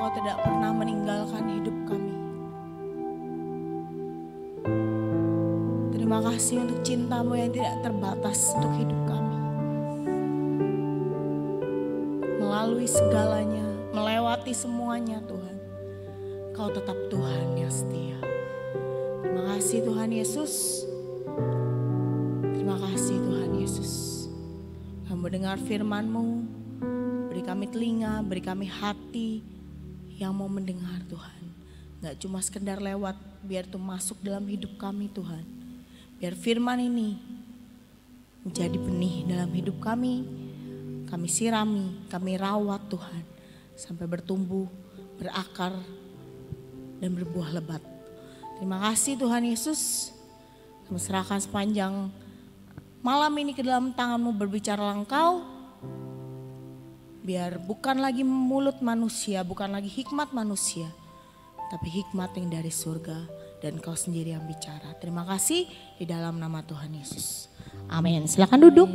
Engkau tidak pernah meninggalkan hidup kami. Terima kasih untuk cinta-Mu yang tidak terbatas untuk hidup kami. Melalui segalanya, melewati semuanya Tuhan, Kau tetap Tuhan yang setia. Terima kasih Tuhan Yesus. Terima kasih Tuhan Yesus. Kami mendengar firman-Mu, beri kami telinga, beri kami hati yang mau mendengar Tuhan. Gak cuma sekedar lewat, biar itu masuk dalam hidup kami Tuhan. Biar firman ini menjadi benih dalam hidup kami sirami, kami rawat Tuhan. Sampai bertumbuh, berakar, dan berbuah lebat. Terima kasih Tuhan Yesus. Kami serahkan sepanjang malam ini ke dalam tangan-Mu, berbicaralah Engkau. Biar bukan lagi mulut manusia, bukan lagi hikmat manusia, tapi hikmat yang dari surga dan Kau sendiri yang bicara. Terima kasih di dalam nama Tuhan Yesus. Amin. Silakan duduk.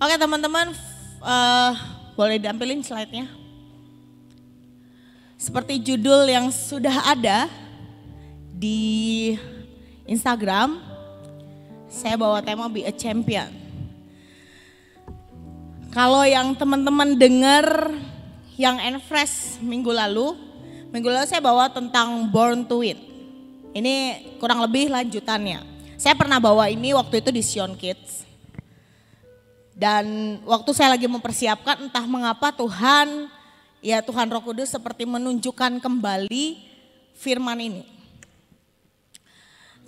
Oke teman-teman, boleh diampilin slide-nya. Seperti judul yang sudah ada di Instagram, saya bawa tema Be a Champion. Kalau yang teman-teman dengar yang Enfresh minggu lalu saya bawa tentang Born to Win. Ini kurang lebih lanjutannya. Saya pernah bawa ini waktu itu di Sion Kids. Dan waktu saya lagi mempersiapkan, entah mengapa Tuhan Roh Kudus seperti menunjukkan kembali firman ini.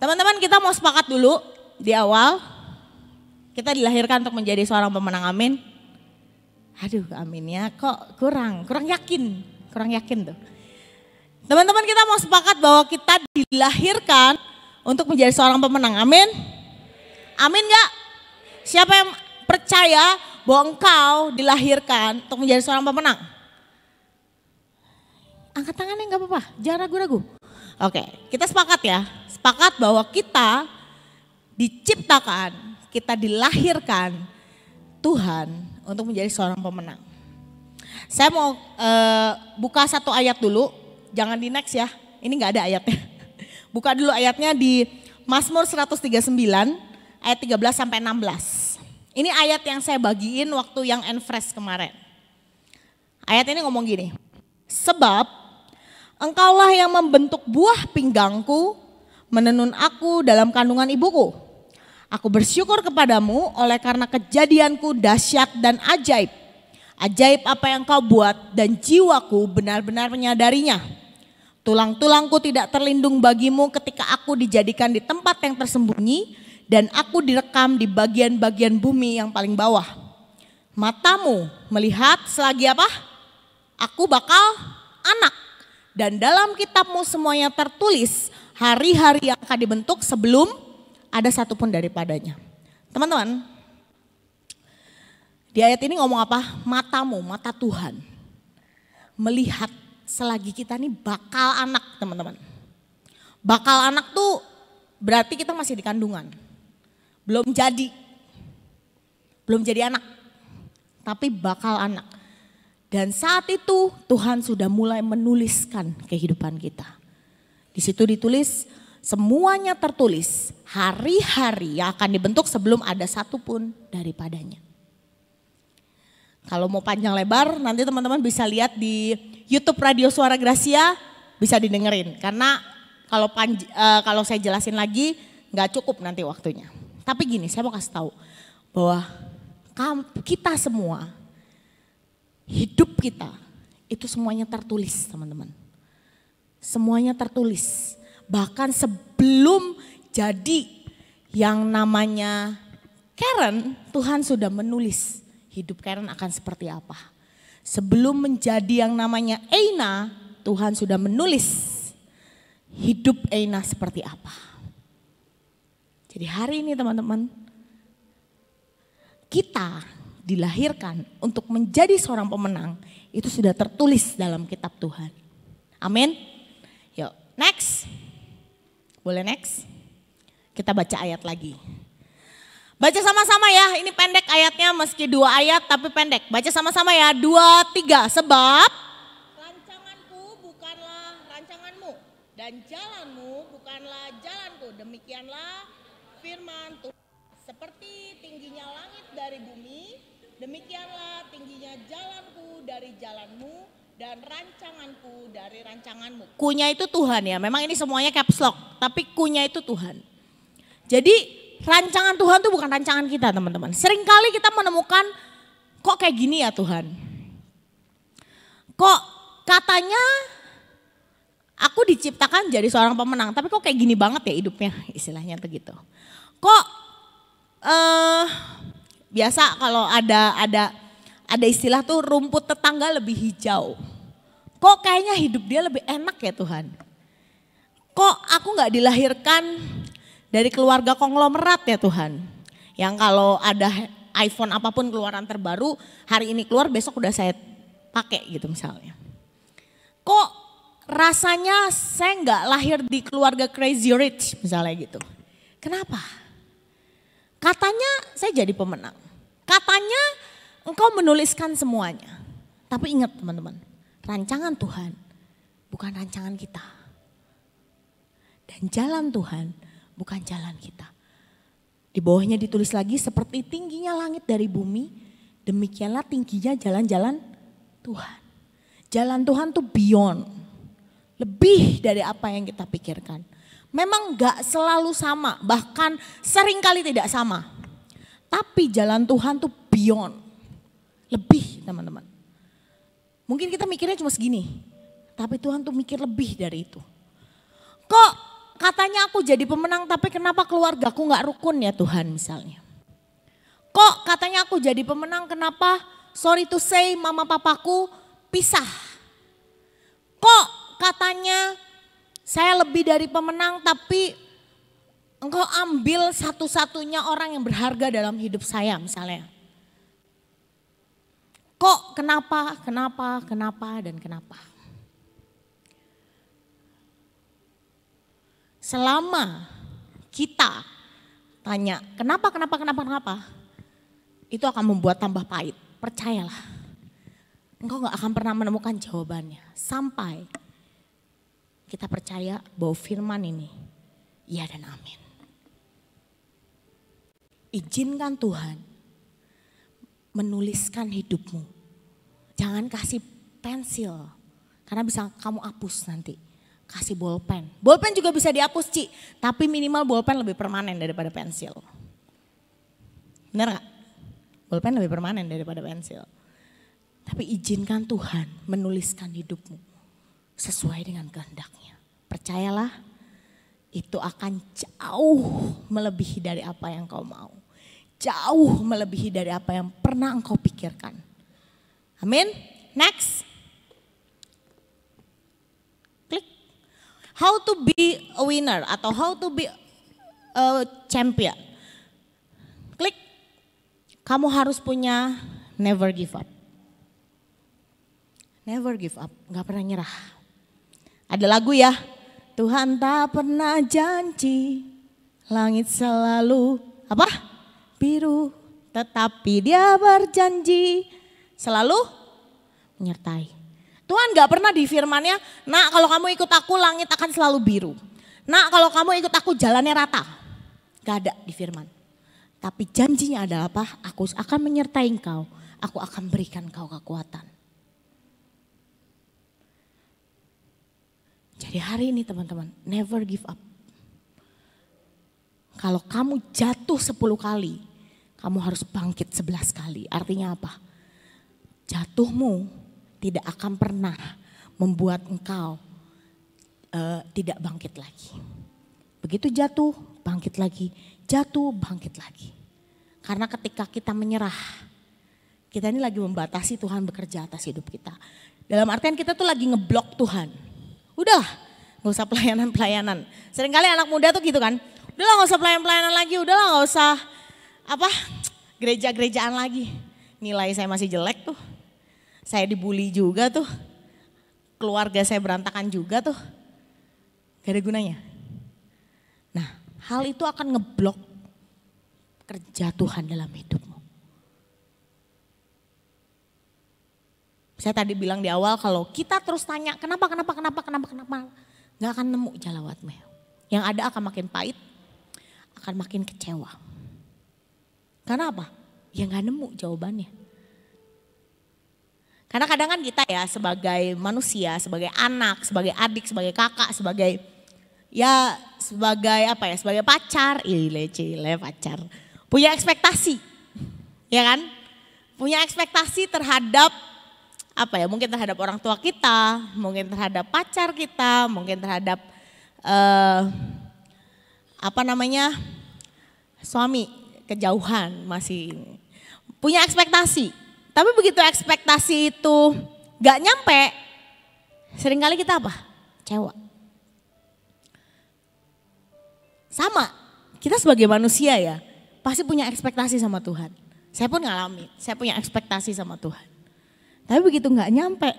Teman-teman, kita mau sepakat dulu di awal. Kita dilahirkan untuk menjadi seorang pemenang, amin. Aduh, aminnya kok kurang yakin tuh. Teman-teman, kita mau sepakat bahwa kita dilahirkan untuk menjadi seorang pemenang, amin. Amin gak? Siapa yang percaya bahwa engkau dilahirkan untuk menjadi seorang pemenang? Angkat tangannya gak apa-apa, jangan ragu-ragu. Oke, kita sepakat ya. Sepakat bahwa kita diciptakan, kita dilahirkan Tuhan untuk menjadi seorang pemenang. Saya mau buka satu ayat dulu, jangan di next ya, ini gak ada ayatnya. Buka dulu ayatnya di Mazmur 139 ayat 13 sampai 16. Ini ayat yang saya bagiin waktu yang Enfresh kemarin. Ayat ini ngomong gini, sebab Engkaulah yang membentuk buah pinggangku, menenun aku dalam kandungan ibuku. Aku bersyukur kepadamu oleh karena kejadianku dahsyat dan ajaib. Ajaib apa yang kau buat dan jiwaku benar-benar menyadarinya. Tulang-tulangku tidak terlindung bagimu ketika aku dijadikan di tempat yang tersembunyi dan aku direkam di bagian-bagian bumi yang paling bawah. Matamu melihat selagi apa? Aku bakal anak. Dan dalam kitabmu semuanya tertulis hari-hari yang akan dibentuk sebelum ada satupun daripadanya. Teman-teman, di ayat ini ngomong apa? Matamu, mata Tuhan. Melihat selagi kita nih bakal anak, teman-teman. Bakal anak tuh berarti kita masih di kandungan. Belum jadi anak, tapi bakal anak. Dan saat itu Tuhan sudah mulai menuliskan kehidupan kita. Di situ ditulis, semuanya tertulis hari-hari yang akan dibentuk sebelum ada satupun daripadanya. Kalau mau panjang lebar nanti teman-teman bisa lihat di YouTube Radio Suara Gracia, bisa didengerin. Karena kalau saya jelasin lagi nggak cukup nanti waktunya. Tapi gini, saya mau kasih tahu bahwa kita semua, hidup kita itu semuanya tertulis, teman-teman. Semuanya tertulis. Bahkan sebelum jadi yang namanya Karen, Tuhan sudah menulis hidup Karen akan seperti apa. Sebelum menjadi yang namanya Eina, Tuhan sudah menulis hidup Eina seperti apa. Jadi hari ini teman-teman, kita dilahirkan untuk menjadi seorang pemenang, itu sudah tertulis dalam kitab Tuhan. Amin. Yuk, next. Boleh next? Kita baca ayat lagi. Baca sama-sama ya, ini pendek ayatnya meski 2 ayat tapi pendek. Baca sama-sama ya, 2, 3. Sebab rancanganku bukanlah rancanganmu dan jalanmu bukanlah jalanku. Demikianlah firman Tuhan. Seperti tingginya langit dari bumi, demikianlah tingginya jalanku dari jalanmu dan rancanganku dari rancanganmu. Kunya itu Tuhan ya, memang ini semuanya caps lock, tapi kunya itu Tuhan. Jadi rancangan Tuhan itu bukan rancangan kita teman-teman. Seringkali kita menemukan kok kayak gini ya Tuhan. Kok katanya aku diciptakan jadi seorang pemenang, tapi kok kayak gini banget ya hidupnya, istilahnya tuh gitu. Kok biasa kalau ada istilah tuh rumput tetangga lebih hijau. Kok kayaknya hidup dia lebih enak ya Tuhan. Kok aku gak dilahirkan dari keluarga konglomerat ya Tuhan. Yang kalau ada iPhone apapun keluaran terbaru, hari ini keluar besok udah saya pakai gitu misalnya. Kok rasanya saya gak lahir di keluarga crazy rich misalnya gitu. Kenapa? Katanya saya jadi pemenang. Katanya engkau menuliskan semuanya. Tapi ingat teman-teman, rancangan Tuhan bukan rancangan kita. Dan jalan Tuhan bukan jalan kita. Di bawahnya ditulis lagi seperti tingginya langit dari bumi, demikianlah tingginya jalan-jalan Tuhan. Jalan Tuhan tuh beyond, lebih dari apa yang kita pikirkan. Memang gak selalu sama, bahkan seringkali tidak sama. Tapi jalan Tuhan tuh beyond, lebih teman-teman. Mungkin kita mikirnya cuma segini, tapi Tuhan tuh mikir lebih dari itu. Kok katanya aku jadi pemenang tapi kenapa keluargaku gak rukun ya Tuhan misalnya. Kok katanya aku jadi pemenang kenapa sorry to say mama papaku pisah. Kok katanya saya lebih dari pemenang tapi engkau ambil satu-satunya orang yang berharga dalam hidup saya misalnya. Kok kenapa dan kenapa. Selama kita tanya kenapa, itu akan membuat tambah pahit. Percayalah, engkau gak akan pernah menemukan jawabannya sampai kita percaya bahwa firman ini iya dan amin. Izinkan Tuhan menuliskan hidupmu. Jangan kasih pensil karena bisa kamu hapus nanti. Kasih bolpen. Bolpen juga bisa dihapus Ci, tapi minimal bolpen lebih permanen daripada pensil. Benar gak? Bolpen lebih permanen daripada pensil. Tapi izinkan Tuhan menuliskan hidupmu sesuai dengan kehendaknya. Percayalah itu akan jauh melebihi dari apa yang kau mau. Jauh melebihi dari apa yang pernah engkau pikirkan. Amin. Next. Klik. How to be a winner atau how to be a champion. Klik. Kamu harus punya never give up. Never give up, gak pernah nyerah. Ada lagu ya, Tuhan tak pernah janji, langit selalu apa? Biru, tetapi dia berjanji selalu menyertai. Tuhan gak pernah di firman-Nya, nak kalau kamu ikut aku langit akan selalu biru. Nak kalau kamu ikut aku jalannya rata. Gak ada di firman. Tapi janjinya adalah apa? Aku akan menyertai engkau, aku akan berikan kau kekuatan. Jadi hari ini teman-teman, never give up. Kalau kamu jatuh 10 kali, kamu harus bangkit 11 kali. Artinya apa? Jatuhmu tidak akan pernah membuat engkau tidak bangkit lagi. Begitu jatuh, bangkit lagi. Jatuh, bangkit lagi. Karena ketika kita menyerah, kita ini lagi membatasi Tuhan bekerja atas hidup kita. Dalam artian kita tuh lagi ngeblok Tuhan. Udahlah, gak usah pelayanan-pelayanan. Seringkali anak muda tuh gitu kan. Udahlah gak usah pelayanan-pelayanan lagi, udahlah gak usah gereja-gerejaan lagi. Nilai saya masih jelek tuh. Saya dibully juga tuh. Keluarga saya berantakan juga tuh. Gak ada gunanya. hal itu akan ngeblok kerja Tuhan dalam hidupmu. Saya tadi bilang di awal kalau kita terus tanya kenapa, gak akan nemu jawabannya. Yang ada akan makin pahit, akan makin kecewa. Karena apa? Ya gak nemu jawabannya. Karena kadang kan kita ya sebagai manusia, sebagai anak, sebagai adik, sebagai kakak, sebagai sebagai pacar, pacar. Punya ekspektasi, ya kan? Punya ekspektasi terhadap mungkin terhadap orang tua kita, mungkin terhadap pacar kita, mungkin terhadap suami kejauhan masih punya ekspektasi. Tapi begitu ekspektasi itu gak nyampe, seringkali kita apa? Kecewa. Sama, kita sebagai manusia ya pasti punya ekspektasi sama Tuhan. Saya pun ngalami, saya punya ekspektasi sama Tuhan. Tapi begitu gak nyampe,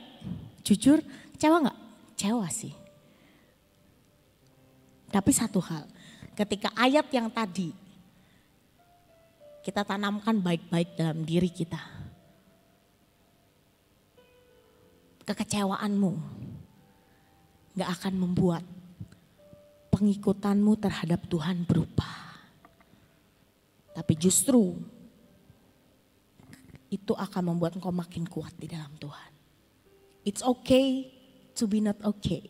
jujur kecewa gak? Kecewa sih. Tapi satu hal, ketika ayat yang tadi kita tanamkan baik-baik dalam diri kita. Kekecewaanmu gak akan membuat pengikutanmu terhadap Tuhan berubah. Tapi justru itu akan membuat engkau makin kuat di dalam Tuhan. It's okay to be not okay.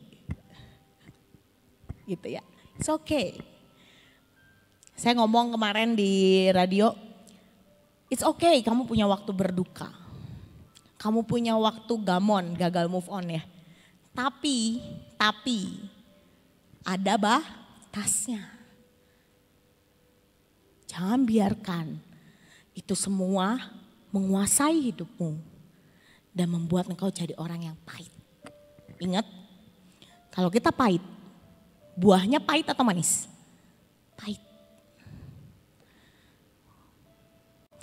Gitu ya, it's okay. Saya ngomong kemarin di radio, it's okay kamu punya waktu berduka. Kamu punya waktu gamon, gagal move on ya. Tapi ada batasnya. Jangan biarkan itu semua menguasai hidupmu dan membuat engkau jadi orang yang pahit. Ingat, kalau kita pahit, buahnya pahit atau manis? Pahit.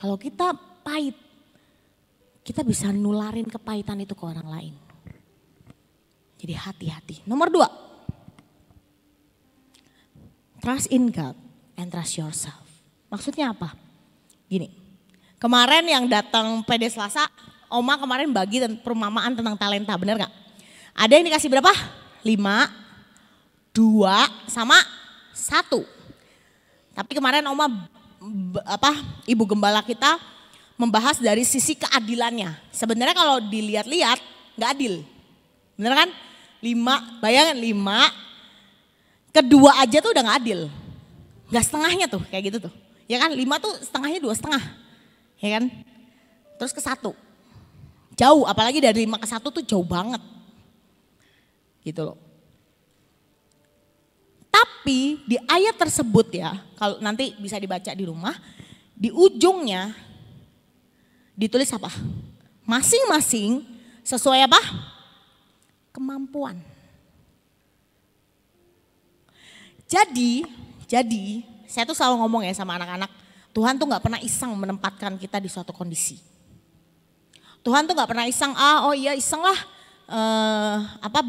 Kalau kita pahit, kita bisa nularin kepahitan itu ke orang lain. Jadi hati-hati. Nomor 2, trust in God and trust yourself. Maksudnya apa? Gini, kemarin yang datang PD Selasa, Oma kemarin bagi perumpamaan tentang talenta, bener gak? Ada yang dikasih berapa? 5, 2, sama 1. Tapi kemarin Oma, Ibu Gembala kita membahas dari sisi keadilannya. Sebenarnya kalau dilihat-lihat gak adil. Bener kan? 5, bayangin 5, kedua aja tuh udah gak adil. Gak setengahnya tuh kayak gitu tuh. Ya kan 5 tuh setengahnya 2,5. Ya kan? Terus ke 1. Jauh, apalagi dari 5 ke 1 tuh jauh banget. Gitu loh. Tapi di ayat tersebut ya, kalau nanti bisa dibaca di rumah, di ujungnya ditulis apa? Masing-masing sesuai apa? Kemampuan. Jadi saya tuh selalu ngomong ya sama anak-anak, Tuhan tuh gak pernah iseng menempatkan kita di suatu kondisi. Tuhan tuh gak pernah iseng, iseng lah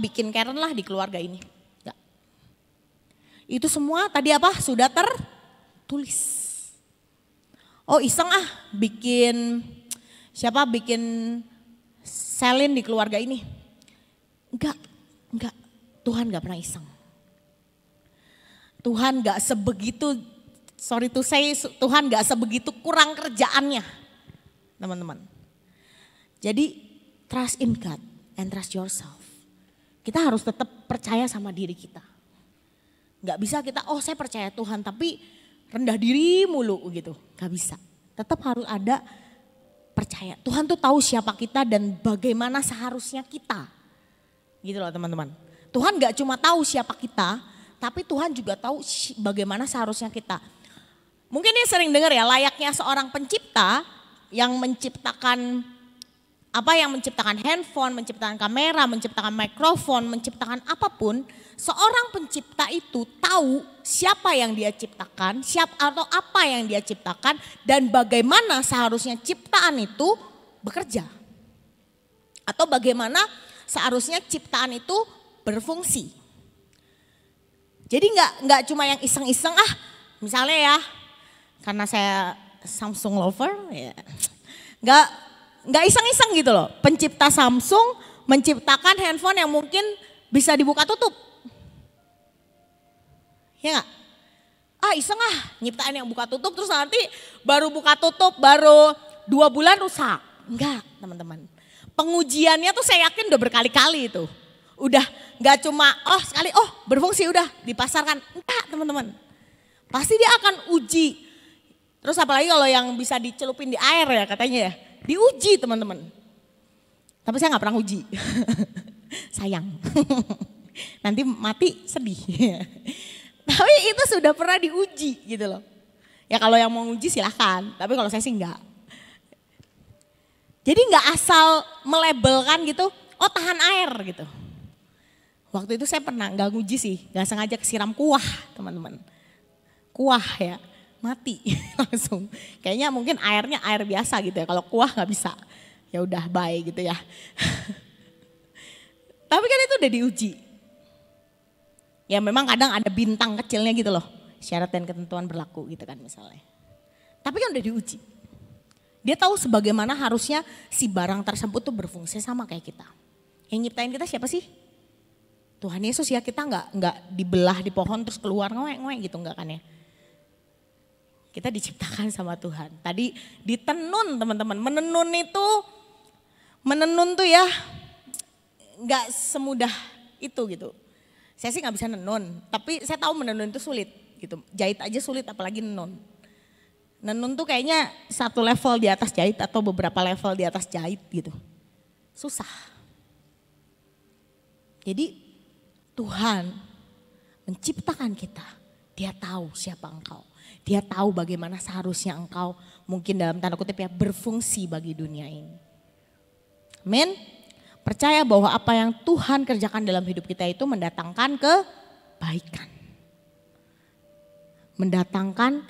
bikin Karen lah di keluarga ini. Gak. Itu semua tadi apa? Sudah tertulis. Iseng bikin Selin di keluarga ini. Enggak. Tuhan gak pernah iseng. Tuhan gak sebegitu, Tuhan gak sebegitu kurang kerjaannya. Teman-teman. Jadi trust in God and trust yourself. Kita harus tetap percaya sama diri kita. Gak bisa kita, saya percaya Tuhan tapi rendah diri mulu gitu. Gak bisa. Tetap harus ada percaya. Tuhan tuh tahu siapa kita dan bagaimana seharusnya kita. Gitu loh teman-teman. Tuhan gak cuma tahu siapa kita, tapi Tuhan juga tahu bagaimana seharusnya kita. Mungkin ini sering dengar ya, layaknya seorang pencipta yang menciptakan handphone, menciptakan kamera, menciptakan mikrofon, menciptakan apapun. Seorang pencipta itu tahu siapa yang dia ciptakan, atau apa yang dia ciptakan dan bagaimana seharusnya ciptaan itu bekerja. Atau bagaimana seharusnya ciptaan itu berfungsi. Jadi nggak cuma yang iseng-iseng misalnya ya, karena saya Samsung lover, ya nggak iseng-iseng gitu loh. Pencipta Samsung menciptakan handphone yang mungkin bisa dibuka tutup. Ya nggak? Iseng nyiptain yang buka tutup terus nanti baru buka tutup baru 2 bulan rusak. Enggak teman-teman. Pengujiannya tuh saya yakin udah berkali-kali itu. Udah nggak cuma sekali berfungsi udah dipasarkan. Enggak teman-teman. Pasti dia akan uji. Terus apalagi kalau yang bisa dicelupin di air ya katanya ya. Diuji teman-teman. Tapi saya nggak pernah uji. Sayang. Nanti mati sedih. Tapi itu sudah pernah diuji gitu loh. Ya kalau yang mau uji silahkan, tapi kalau saya sih enggak. Jadi enggak asal melabelkan gitu, tahan air gitu. Waktu itu saya pernah enggak nguji sih, enggak sengaja kesiram kuah teman-teman. Kuah ya, mati langsung. Kayaknya mungkin airnya air biasa gitu ya, kalau kuah enggak bisa. Ya udah bye gitu ya. Tapi kan itu udah diuji. Ya memang kadang ada bintang kecilnya gitu loh. Syarat dan ketentuan berlaku gitu kan misalnya. Tapi kan udah diuji. Dia tahu sebagaimana harusnya si barang tersebut tuh berfungsi sama kayak kita. Yang nyiptain kita siapa sih? Tuhan Yesus ya, kita nggak dibelah di pohon terus keluar ngoek-ngoek gitu enggak kan ya. Kita diciptakan sama Tuhan. Tadi ditenun teman-teman. Menenun tuh ya nggak semudah itu gitu. Saya sih nggak bisa nenun, tapi saya tahu menenun itu sulit gitu. Jahit aja sulit apalagi nenun. Nenun tuh kayaknya satu level di atas jahit atau beberapa level di atas jahit gitu. Susah. Jadi Tuhan menciptakan kita, Dia tahu siapa engkau. Dia tahu bagaimana seharusnya engkau mungkin dalam tanda kutip ya berfungsi bagi dunia ini. Amin. Percaya bahwa apa yang Tuhan kerjakan dalam hidup kita itu mendatangkan kebaikan. Mendatangkan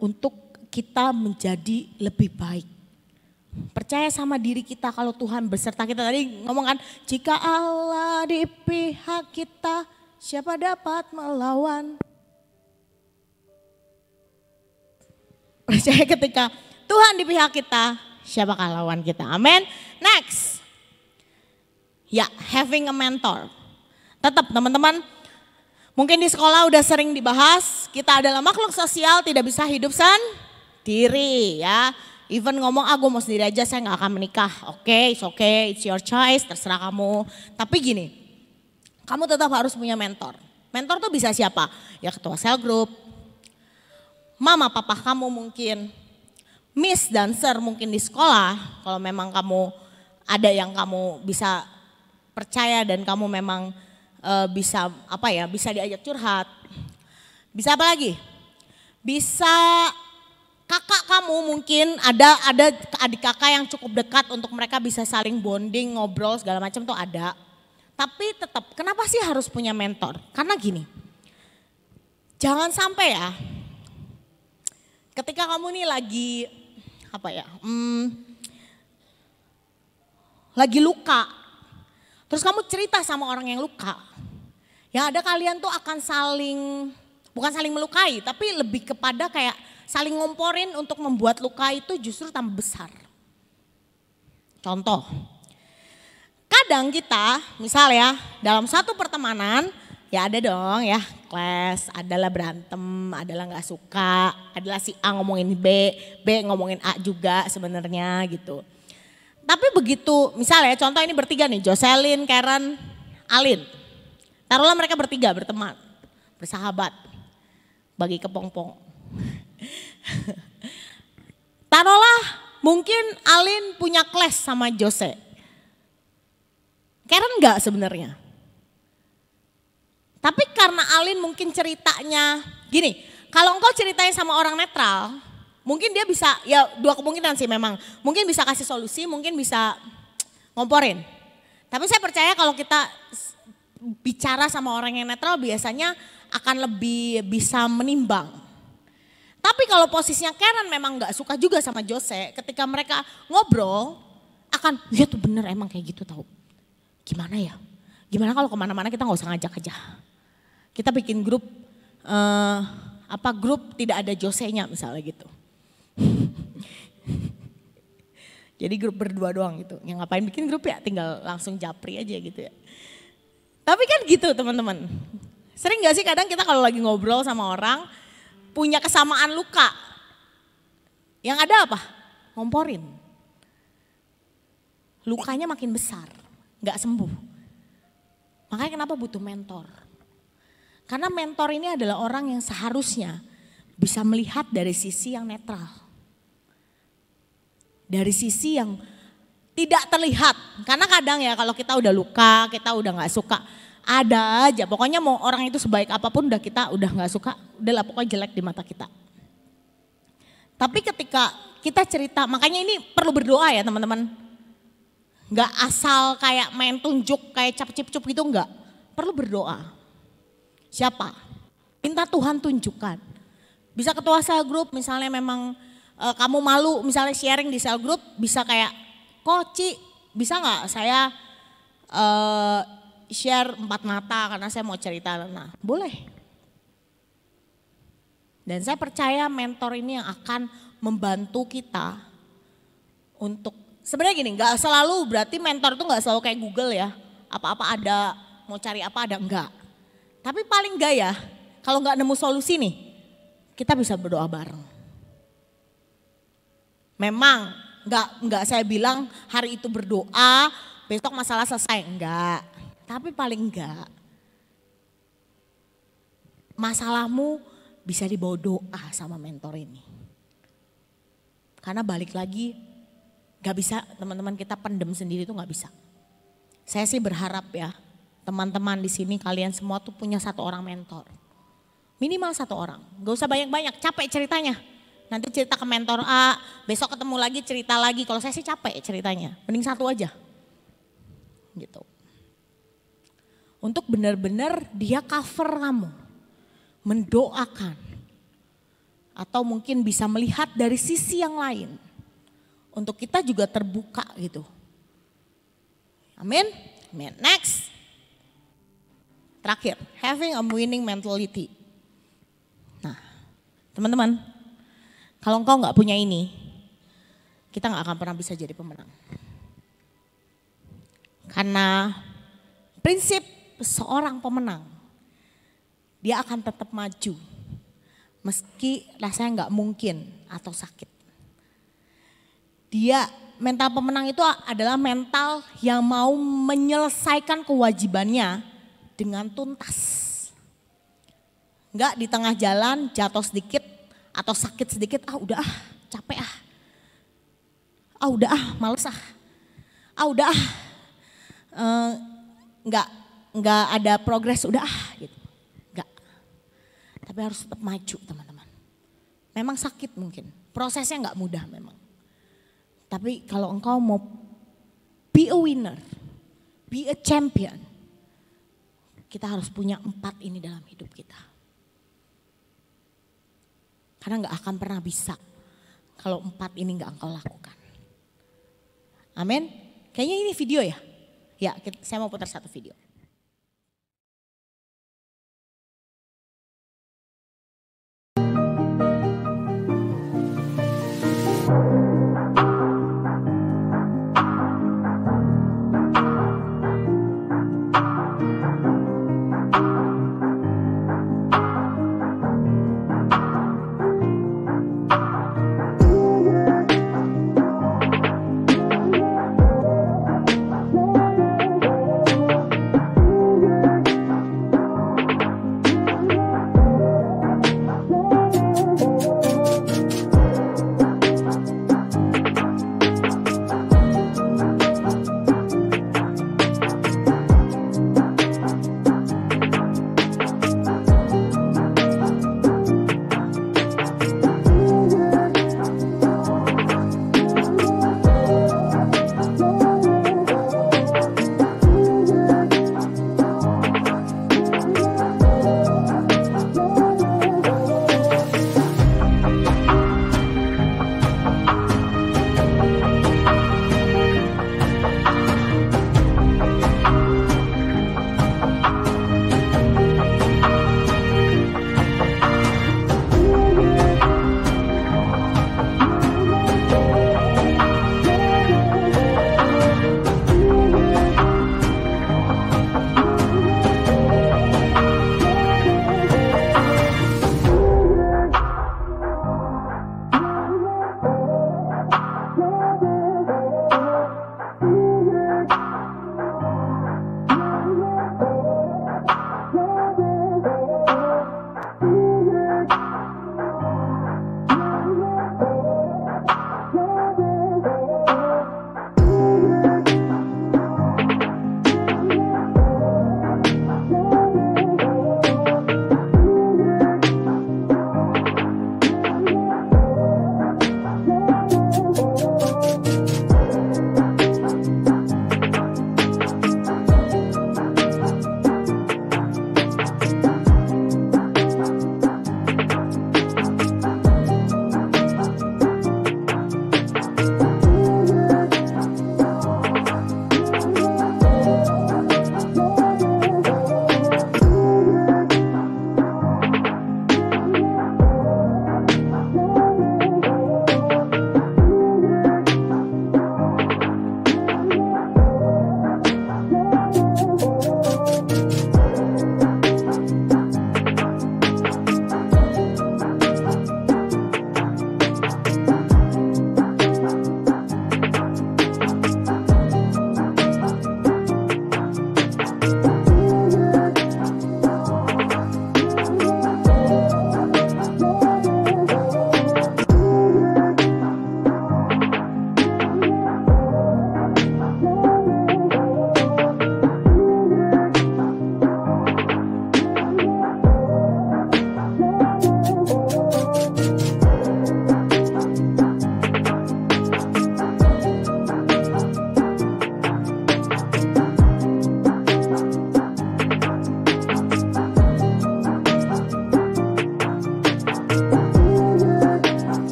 untuk kita menjadi lebih baik. Percaya sama diri kita kalau Tuhan beserta kita. Tadi ngomong kan, jika Allah di pihak kita, siapa dapat melawan? Percaya ketika Tuhan di pihak kita, siapakah lawan kita? Amin. Next. Ya, having a mentor. Tetap teman-teman, mungkin di sekolah udah sering dibahas, kita adalah makhluk sosial, tidak bisa hidup sendiri ya. Even ngomong, gue mau sendiri aja, saya gak akan menikah. Oke, it's your choice, terserah kamu. Tapi gini, kamu tetap harus punya mentor. Mentor tuh bisa siapa? Ya ketua cell group, mama papa kamu mungkin, miss dancer mungkin di sekolah. Kalau memang kamu ada yang kamu bisa percaya dan kamu memang bisa bisa diajak curhat. Bisa apa lagi? Bisa kakak kamu mungkin ada adik kakak yang cukup dekat untuk mereka bisa saling bonding, ngobrol segala macam tuh ada. Tapi tetap kenapa sih harus punya mentor? Karena gini, jangan sampai ya ketika kamu nih lagi lagi luka. Terus kamu cerita sama orang yang luka. Yang ada kalian tuh akan bukan saling melukai, tapi lebih kepada kayak saling ngomporin untuk membuat luka itu justru tambah besar. Contoh, kadang kita misal ya dalam satu pertemanan ya ada dong ya kelas, adalah berantem, adalah gak suka, adalah si A ngomongin B ngomongin A juga sebenarnya gitu. Tapi begitu misalnya contoh ini bertiga nih, Jocelyn, Karen, Alin. Taruhlah mereka bertiga berteman, bersahabat, bagi kepompong. Taruhlah mungkin Alin punya clash sama Jose. Karen enggak sebenarnya. Tapi karena Alin mungkin ceritanya gini, kalau engkau ceritanya sama orang netral, mungkin dia bisa, ya dua kemungkinan sih memang. Mungkin bisa kasih solusi, mungkin bisa ngomporin. Tapi saya percaya kalau kita bicara sama orang yang netral biasanya akan lebih bisa menimbang. Tapi kalau posisinya Karen memang gak suka juga sama Jose, ketika mereka ngobrol akan, ya tuh bener emang kayak gitu tau. Gimana ya? Gimana kalau kemana-mana kita gak usah ngajak aja. Kita bikin grup Apa grup tidak ada Jose-nya misalnya gitu. Jadi grup berdua doang gitu. Yang ngapain bikin grup ya, tinggal langsung japri aja gitu ya. Tapi kan gitu teman-teman. Sering gak sih kadang kita kalau lagi ngobrol sama orang punya kesamaan luka. Yang ada apa? Ngomporin. Lukanya makin besar, gak sembuh. Makanya kenapa butuh mentor. Karena mentor ini adalah orang yang seharusnya bisa melihat dari sisi yang netral. Dari sisi yang tidak terlihat. Karena kadang ya kalau kita udah luka, kita udah gak suka. Ada aja, pokoknya mau orang itu sebaik apapun kita udah gak suka. Udahlah pokoknya jelek di mata kita. Tapi ketika kita cerita, makanya ini perlu berdoa ya teman-teman. Gak asal kayak main tunjuk, kayak cap-cip-cup gitu enggak. Perlu berdoa. Siapa? Minta Tuhan tunjukkan. Bisa ketua sel group misalnya memang kamu malu misalnya sharing di sel group. Bisa kayak, Ci bisa gak saya share 4 mata karena saya mau cerita. Nah boleh. Dan saya percaya mentor ini yang akan membantu kita untuk, sebenarnya gini, gak selalu berarti mentor itu gak selalu kayak Google ya. Apa-apa ada, mau cari apa ada, enggak. Tapi paling enggak ya, kalau enggak nemu solusi nih, kita bisa berdoa bareng. Memang enggak saya bilang hari itu berdoa, besok masalah selesai, enggak. Tapi paling enggak, masalahmu bisa dibawa doa sama mentor ini. Karena balik lagi, gak bisa teman-teman kita pendem sendiri itu gak bisa. Saya sih berharap ya, teman-teman di sini kalian semua tuh punya 1 orang mentor. Minimal 1 orang, gak usah banyak-banyak, capek ceritanya. Nanti cerita ke mentor A, besok ketemu lagi cerita lagi. Kalau saya sih capek ceritanya, mending 1 aja. Gitu. Untuk benar-benar dia cover kamu, mendoakan. Atau mungkin bisa melihat dari sisi yang lain. Untuk kita juga terbuka gitu. Amin. Amin. Next. Terakhir, having a winning mentality. Nah, teman-teman, kalau engkau nggak punya ini, kita nggak akan pernah bisa jadi pemenang. Karena prinsip seorang pemenang, dia akan tetap maju, meski rasanya nggak mungkin atau sakit. Dia mental pemenang itu adalah mental yang mau menyelesaikan kewajibannya dengan tuntas. Enggak di tengah jalan jatuh sedikit atau sakit sedikit, udah capek udah males udah enggak ada progres udah gitu. Enggak. Tapi harus tetap maju teman-teman. Memang sakit mungkin, prosesnya enggak mudah memang. Tapi kalau engkau mau be a winner, be a champion, kita harus punya 4 ini dalam hidup kita. Karena gak akan pernah bisa kalau 4 ini gak engkau lakukan. Amin. Kayaknya ini video ya? Ya, saya mau putar 1 video.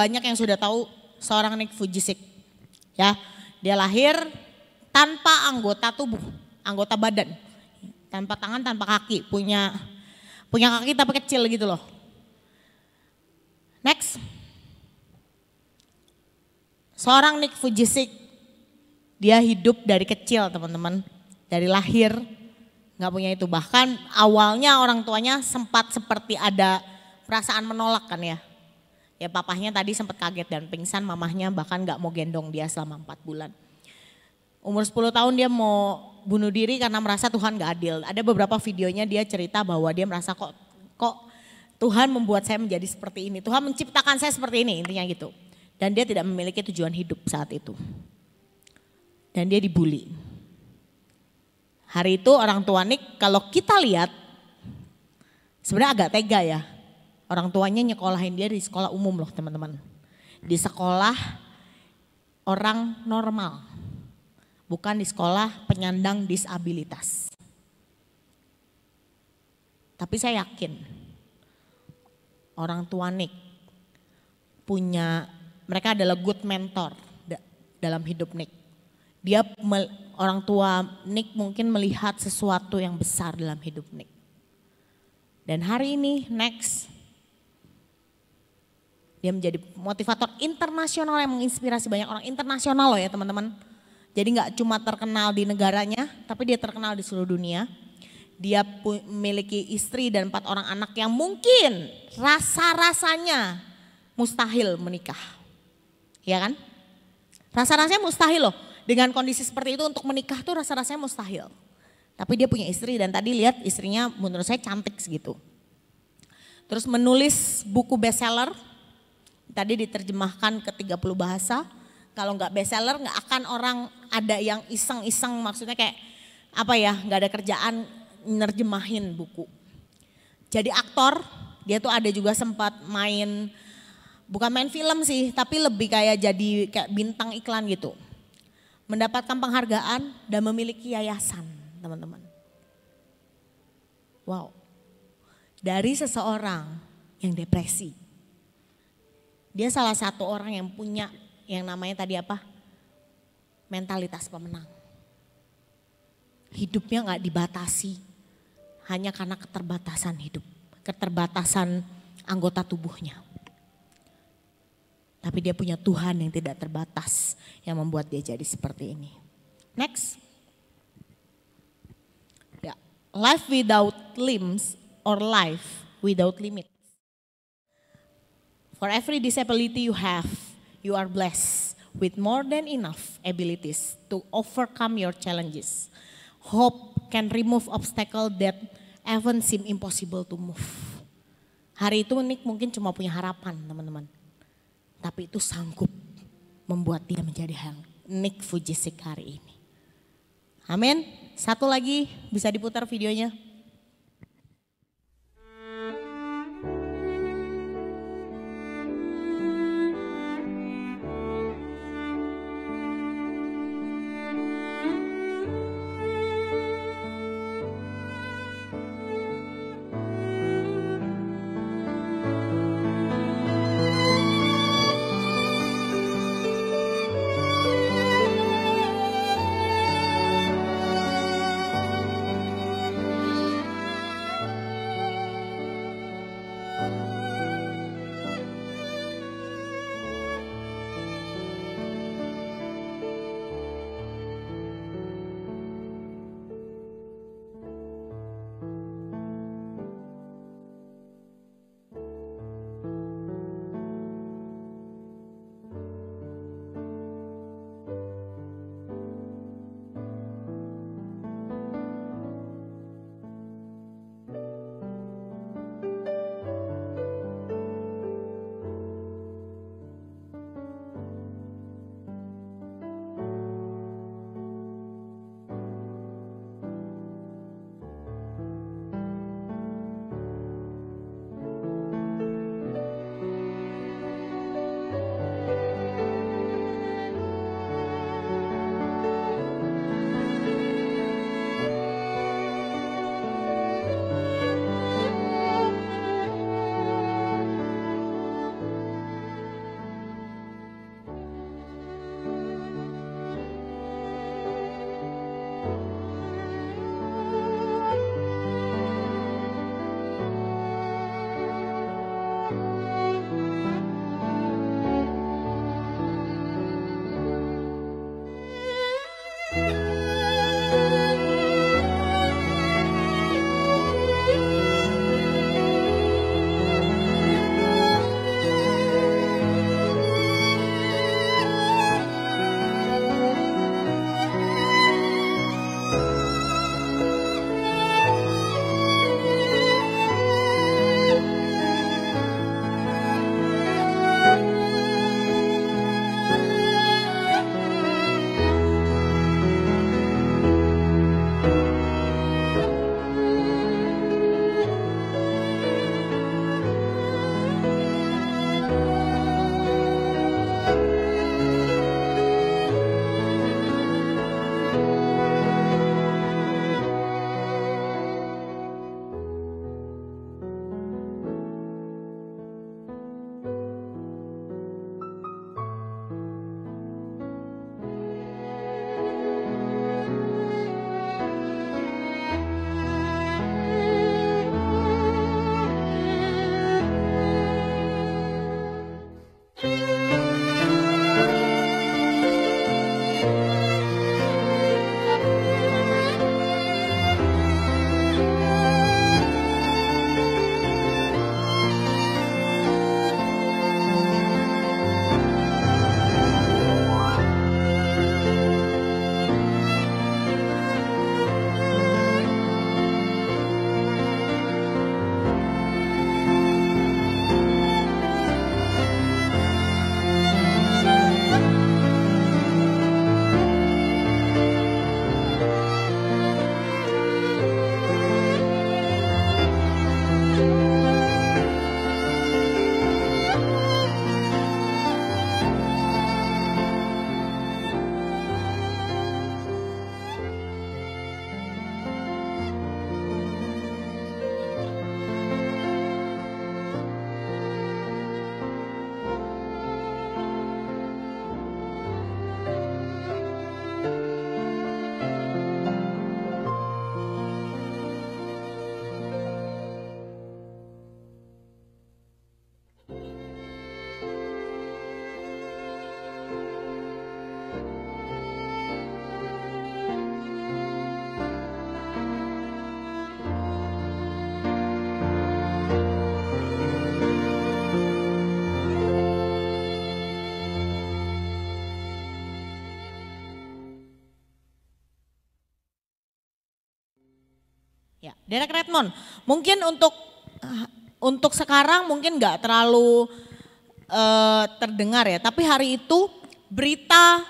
banyak yang sudah tahu seorang Nick Vujicic. Ya, dia lahir tanpa anggota tubuh, anggota badan. Tanpa tangan, tanpa kaki, punya kaki tapi kecil gitu loh. Next. Seorang Nick Vujicic, dia hidup dari kecil teman-teman. Dari lahir gak punya itu. Bahkan awalnya orang tuanya sempat seperti ada perasaan menolak kan ya. Ya papahnya tadi sempat kaget dan pingsan, mamahnya bahkan gak mau gendong dia selama 4 bulan. Umur 10 tahun dia mau bunuh diri karena merasa Tuhan gak adil. Ada beberapa videonya dia cerita bahwa dia merasa kok Tuhan membuat saya menjadi seperti ini. Tuhan menciptakan saya seperti ini, intinya gitu. Dan dia tidak memiliki tujuan hidup saat itu. Dan dia dibully. Hari itu orang tua Nick kalau kita lihat sebenarnya agak tega ya. Orang tuanya nyekolahin dia di sekolah umum loh teman-teman. Di sekolah orang normal. Bukan di sekolah penyandang disabilitas. Tapi saya yakin orang tua Nick mereka adalah good mentor dalam hidup Nick. Orang tua Nick mungkin melihat sesuatu yang besar dalam hidup Nick. Dan hari ini next dia menjadi motivator internasional yang menginspirasi banyak orang internasional loh ya teman-teman. Jadi gak cuma terkenal di negaranya, tapi dia terkenal di seluruh dunia. Dia memiliki istri dan 4 orang anak yang mungkin rasa-rasanya mustahil menikah. Ya kan? Rasa-rasanya mustahil loh. Dengan kondisi seperti itu untuk menikah tuh rasa-rasanya mustahil. Tapi dia punya istri dan tadi lihat istrinya menurut saya cantik segitu. Terus menulis buku bestseller, tadi diterjemahkan ke 30 bahasa. Kalau nggak bestseller nggak akan orang ada yang iseng-iseng, maksudnya kayak apa ya, nggak ada kerjaan nerjemahin buku. Jadi aktor, dia tuh ada juga sempat bukan main film sih, tapi lebih kayak jadi kayak bintang iklan gitu. Mendapatkan penghargaan dan memiliki yayasan teman-teman. Wow, dari seseorang yang depresi. Dia salah satu orang yang punya yang namanya tadi apa? Mentalitas pemenang. Hidupnya gak dibatasi hanya karena keterbatasan hidup, keterbatasan anggota tubuhnya. Tapi dia punya Tuhan yang tidak terbatas yang membuat dia jadi seperti ini. Next. Ya, life without limbs or life without limits. For every disability you have, you are blessed with more than enough abilities to overcome your challenges. Hope can remove obstacles that even seem impossible to move. Hari itu Nick mungkin cuma punya harapan teman-teman. Tapi itu sanggup membuat dia menjadi Nick Vujicic hari ini. Amin. Satu lagi bisa diputar videonya. Ya, Derek Redmond. Mungkin untuk sekarang mungkin nggak terlalu terdengar ya, tapi hari itu berita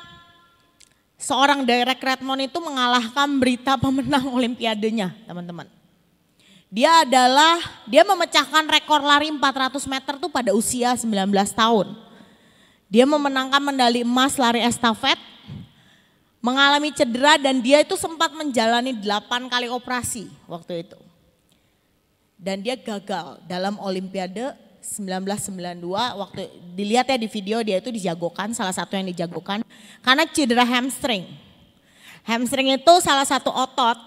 seorang Derek Redmond itu mengalahkan berita pemenang olimpiadenya, teman-teman. Dia memecahkan rekor lari 400 meter tuh pada usia 19 tahun. Dia memenangkan medali emas lari estafet, mengalami cedera dan dia itu sempat menjalani 8 kali operasi waktu itu. Dan dia gagal dalam olimpiade 1992, waktu dilihat ya di video dia itu dijagokan, salah satu yang dijagokan karena cedera hamstring. Hamstring itu salah satu otot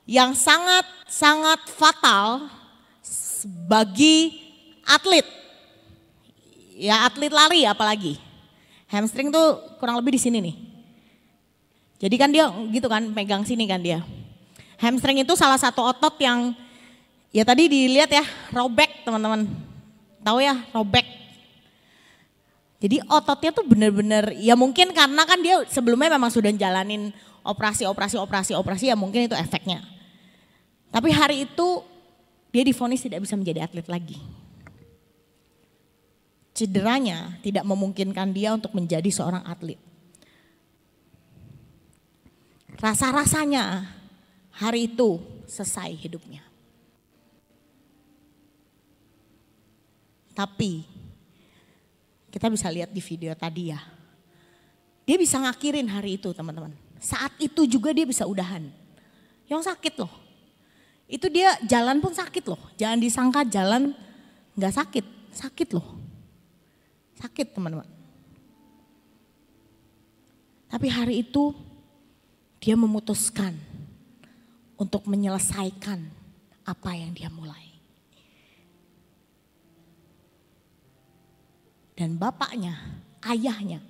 yang sangat fatal bagi atlet. Ya atlet lari apalagi. Hamstring tuh kurang lebih di sini nih. Jadi kan dia gitu kan pegang sini kan dia. Hamstring itu salah satu otot yang ya tadi dilihat ya robek teman-teman. Tahu ya robek. Jadi ototnya tuh bener-bener ya mungkin karena kan dia sebelumnya memang sudah jalanin operasi ya mungkin itu efeknya. Tapi hari itu dia divonis tidak bisa menjadi atlet lagi. Cederanya tidak memungkinkan dia untuk menjadi seorang atlet. Rasa-rasanya hari itu selesai hidupnya. Tapi kita bisa lihat di video tadi ya. Dia bisa ngakhirin hari itu teman-teman. Saat itu juga dia bisa udahan. Yang sakit loh. Itu dia jalan pun sakit loh. Jangan disangka jalan gak sakit. Sakit loh. Sakit teman-teman. Tapi hari itu dia memutuskan untuk menyelesaikan apa yang dia mulai. Dan bapaknya, ayahnya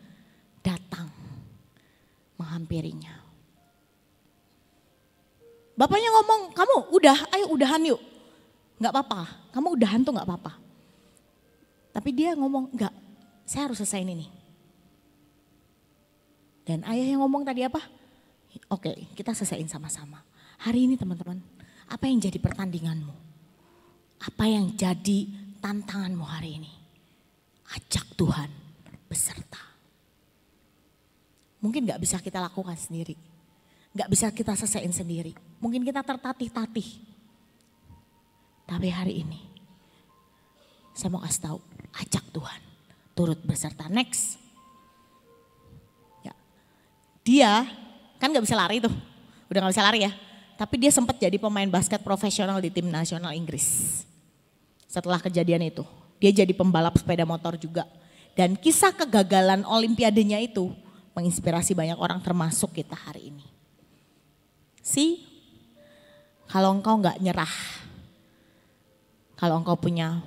datang menghampirinya. Bapaknya ngomong, kamu udah, ayo udahan yuk. Gak apa-apa, kamu udahan tuh gak apa-apa. Tapi dia ngomong, enggak, saya harus selesaiin ini. Dan ayah yang ngomong tadi apa? Oke, kita selesaiin sama-sama. Hari ini teman-teman, apa yang jadi pertandinganmu? Apa yang jadi tantanganmu hari ini? Ajak Tuhan beserta. Mungkin gak bisa kita lakukan sendiri. Gak bisa kita selesaiin sendiri. Mungkin kita tertatih-tatih. Tapi hari ini saya mau kasih tahu, ajak Tuhan turut beserta. Next. Ya. Dia kan gak bisa lari tuh. Udah gak bisa lari ya. Tapi dia sempat jadi pemain basket profesional di tim nasional Inggris. Setelah kejadian itu. Dia jadi pembalap sepeda motor juga. Dan kisah kegagalan olimpiadenya itu menginspirasi banyak orang termasuk kita hari ini. Kalau engkau gak nyerah, kalau engkau punya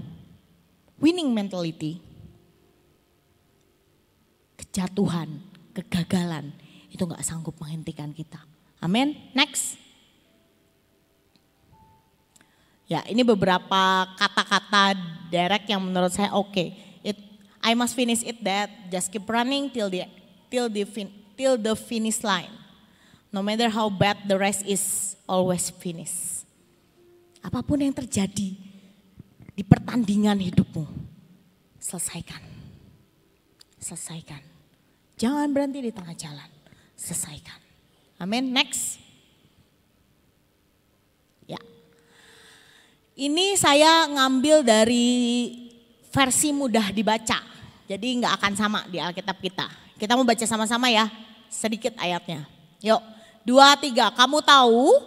winning mentality, kejatuhan, kegagalan itu gak sanggup menghentikan kita. Amin. Next. Ya, ini beberapa kata-kata Derek yang menurut saya oke. I must finish it that, just keep running till the finish line. No matter how bad the race is, always finish. Apapun yang terjadi di pertandingan hidupmu, selesaikan. Selesaikan. Jangan berhenti di tengah jalan, selesaikan. Amin. Next. Ya. Ini saya ngambil dari versi mudah dibaca. Jadi nggak akan sama di Alkitab kita. Kita mau baca sama-sama ya, sedikit ayatnya. Yuk. 2, 3, kamu tahu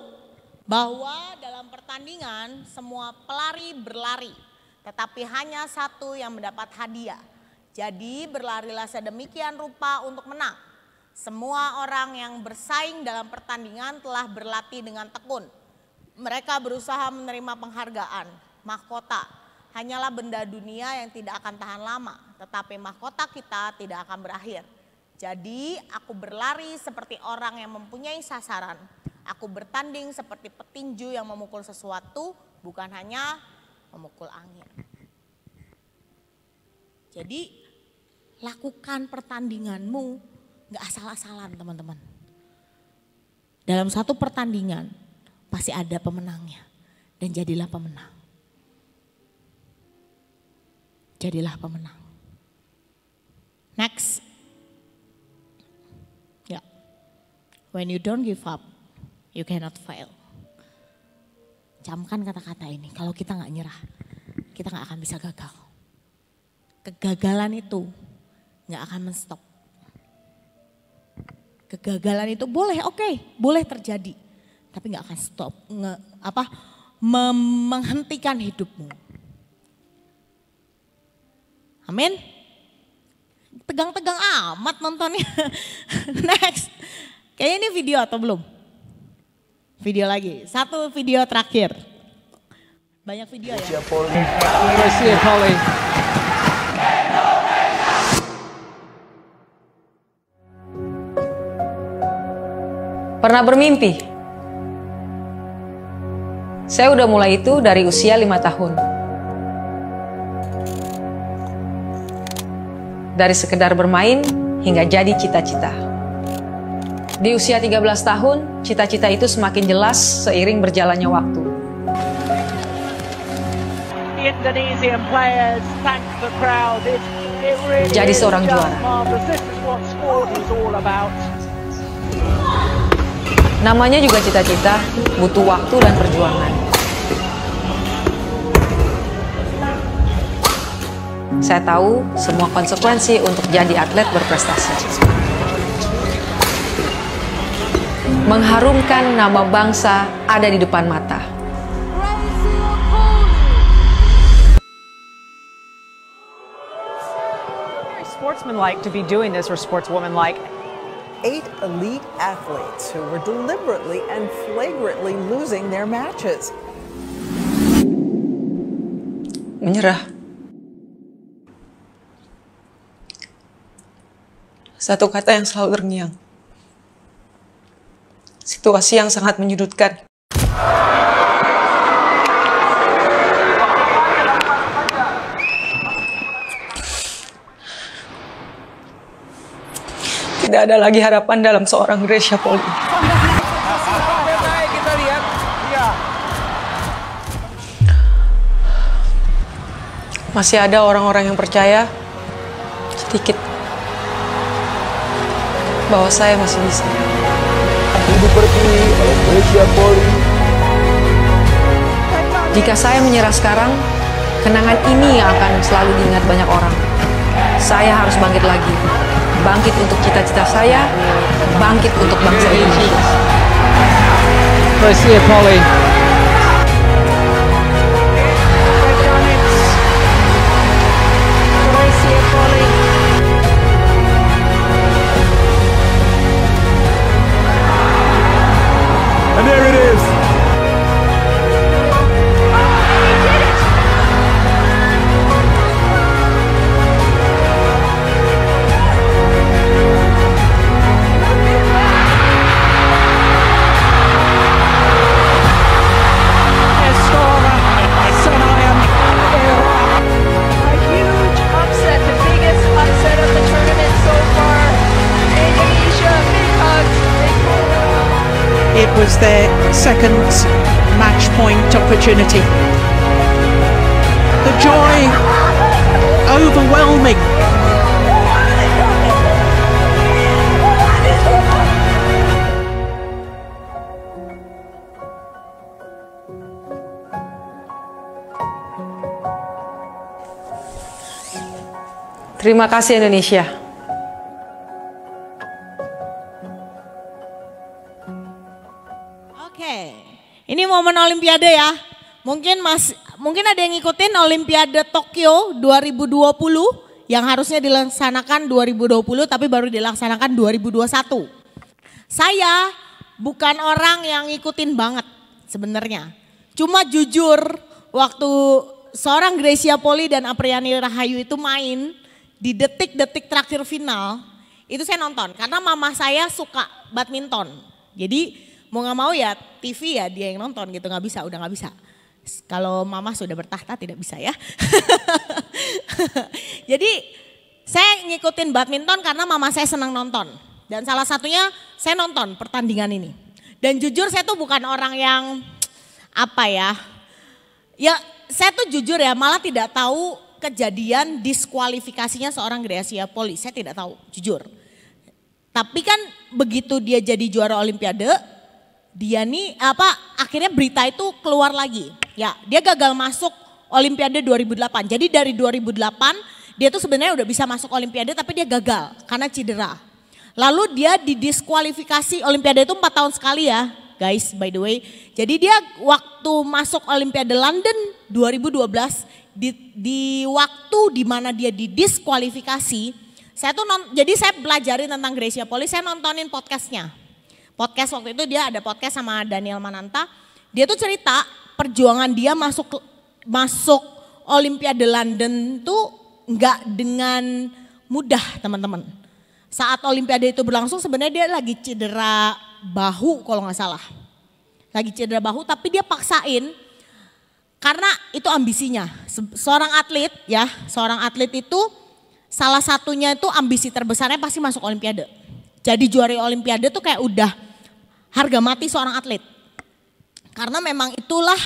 bahwa dalam pertandingan semua pelari berlari, tetapi hanya satu yang mendapat hadiah. Jadi berlarilah sedemikian rupa untuk menang. Semua orang yang bersaing dalam pertandingan telah berlatih dengan tekun. Mereka berusaha menerima penghargaan, mahkota. Hanyalah benda dunia yang tidak akan tahan lama, tetapi mahkota kita tidak akan berakhir. Jadi aku berlari seperti orang yang mempunyai sasaran. Aku bertanding seperti petinju yang memukul sesuatu, bukan hanya memukul angin. Jadi lakukan pertandinganmu gak asal-asalan teman-teman. Dalam satu pertandingan pasti ada pemenangnya. Dan jadilah pemenang. Jadilah pemenang. Next. Ya. When you don't give up, you cannot fail. Camkan kata-kata ini. Kalau kita gak nyerah, kita gak akan bisa gagal. Kegagalan itu gak akan menstop. Kegagalan itu boleh, oke, boleh terjadi. Tapi gak akan stop, menghentikan hidupmu. Amin. Tegang-tegang amat nontonnya. Next. Kayaknya ini video atau belum? Video lagi. Satu video terakhir. Banyak video ya. Gracia Poli. Pernah bermimpi? Saya udah mulai itu dari usia 5 tahun. Dari sekedar bermain hingga jadi cita-cita. Di usia 13 tahun, cita-cita itu semakin jelas seiring berjalannya waktu. Jadi seorang juara. Namanya juga cita-cita, butuh waktu dan perjuangan. Saya tahu semua konsekuensi untuk jadi atlet berprestasi. Mengharumkan nama bangsa ada di depan mata. Very sportsmanlike to be doing this, or sportswomanlike. 8 elite athletes who were deliberately and flagrantly losing their matches. Menyerah. Satu kata yang selalu terngiang. Situasi yang sangat menyudutkan. Tidak ada lagi harapan dalam seorang Gracia Poli. Masih ada orang-orang yang percaya sedikit bahwa saya masih bisa. Jika saya menyerah sekarang, kenangan ini yang akan selalu diingat banyak orang. Saya harus bangkit lagi. Bangkit untuk cita-cita saya, bangkit untuk bangsa Indonesia. Gracia Poli. And there it is. It was their second match point opportunity. The joy overwhelming. Terima kasih Indonesia. Oke, ini momen Olimpiade ya. Mungkin ada yang ngikutin Olimpiade Tokyo 2020 yang harusnya dilaksanakan 2020 tapi baru dilaksanakan 2021. Saya bukan orang yang ngikutin banget sebenarnya. Cuma jujur waktu seorang Gracia Poli dan Apriani Rahayu itu main di detik-detik terakhir final, itu saya nonton karena mama saya suka badminton. Jadi mau gak mau ya TV ya dia yang nonton gitu, udah gak bisa. Kalau mama sudah bertahta tidak bisa ya. Jadi saya ngikutin badminton karena mama saya senang nonton. Dan salah satunya saya nonton pertandingan ini. Dan jujur saya tuh bukan orang yang apa ya. Ya saya tuh jujur ya malah tidak tahu kejadian diskualifikasinya seorang Grecia Poli. Saya tidak tahu jujur. Tapi kan begitu dia jadi juara Olimpiade, dia nih akhirnya berita itu keluar lagi. Ya, dia gagal masuk Olimpiade 2008. Jadi dari 2008 dia tuh sebenarnya udah bisa masuk Olimpiade tapi dia gagal karena cedera. Lalu dia didiskualifikasi Olimpiade itu 4 tahun sekali ya guys by the way. Jadi dia waktu masuk Olimpiade London 2012 di waktu dimana dia didiskualifikasi. Jadi saya belajarin tentang Grecia Poli, saya nontonin podcastnya. Podcast waktu itu dia ada podcast sama Daniel Mananta. Dia tuh cerita perjuangan dia masuk Olimpiade London tuh nggak dengan mudah teman-teman. Saat Olimpiade itu berlangsung sebenarnya dia lagi cedera bahu kalau nggak salah. Lagi cedera bahu tapi dia paksain karena itu ambisinya. Seorang atlet itu salah satunya itu ambisi terbesarnya pasti masuk Olimpiade. Jadi juara Olimpiade tuh kayak udah harga mati seorang atlet. Karena memang itulah